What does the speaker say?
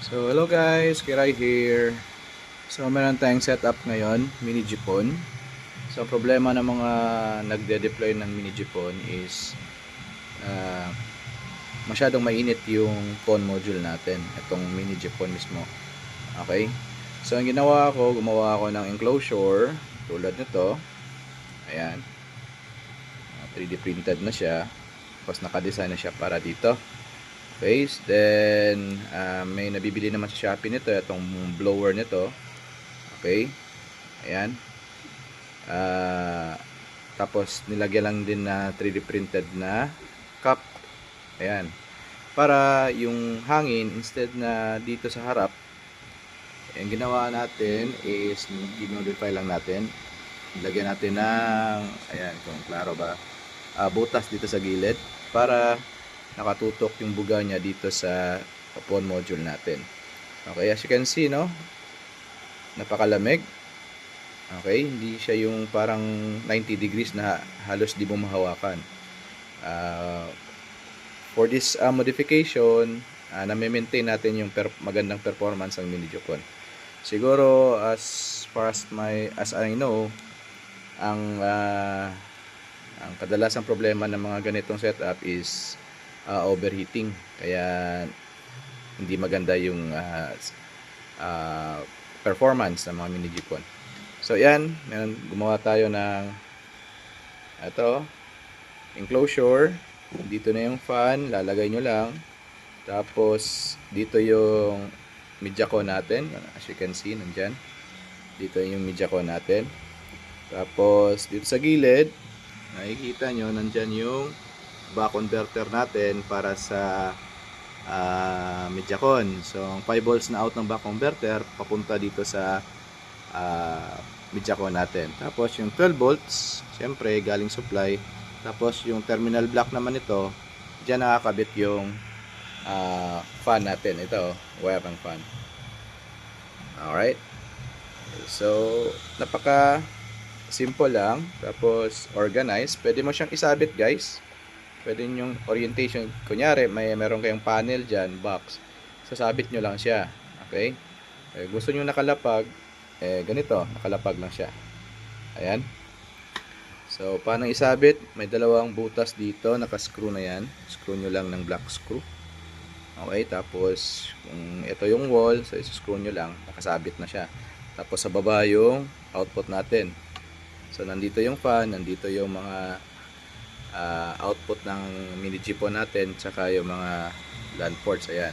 So hello guys, Kiray here. So meron tayong setup ngayon, mini Jeepon. So problema ng mga nagde-deploy ng mini Jeepon is uh, masyadong mainit yung phone module natin, itong mini Jeepon mismo. Okay? So ang ginawa ko, gumawa ako ng enclosure tulad nito. Ayan. 3D printed na siya. Tapos naka-design na siya para dito. Okay, then may nabibili naman sa Shopee nito, itong blower nito. Okay, ayan. Tapos nilagyan lang din na 3D printed na cup. Ayan. Para yung hangin, instead na dito sa harap, ang ginawa natin is i-modify lang natin. Lagyan natin ng, ayan, kung klaro ba, butas dito sa gilid para nakatutok yung buga niya dito sa phone module natin. Okay, as you can see, no, napakalamig. Okay, hindi siya yung parang 90 degrees na halos di mo mahawakan. For this modification, na-maintain natin yung magandang performance ng mini Jeepon. Siguro as far as I know, ang kadalasang problema ng mga ganitong setup is overheating, kaya hindi maganda yung performance ng mga mini Jeepon. So yan, gumawa tayo ng ito, enclosure. Dito na yung fan, lalagay nyo lang. Tapos dito yung media co natin, as you can see, nandyan. Dito yung media co natin. Tapos dito sa gilid, nakikita nyo, nandyan yung back converter natin para sa Mediacon. So, 5 volts na out ng back converter papunta dito sa Mediacon natin. Tapos, yung 12 volts, syempre, galing supply. Tapos, yung terminal block naman ito, dyan nakakabit yung fan natin. Ito, wire ng fan. Alright. So, napaka simple lang. Tapos, organized. Pwede mo siyang isabit, guys. Pwede yung orientation, kunyari meron kayong panel dyan, box, sasabit nyo lang siya. Okay, gusto nyo nakalapag, ganito, nakalapag lang siya. Ayan. So paano isabit? May dalawang butas dito, naka-screw na yan. Screw nyo lang ng black screw. Okay, tapos kung ito yung wall, so screw nyo lang, nakasabit na siya. Tapos sa baba yung output natin. So nandito yung fan, nandito yung mga output ng mini Jeepon natin, tsaka yung mga LAN ports. Ayan.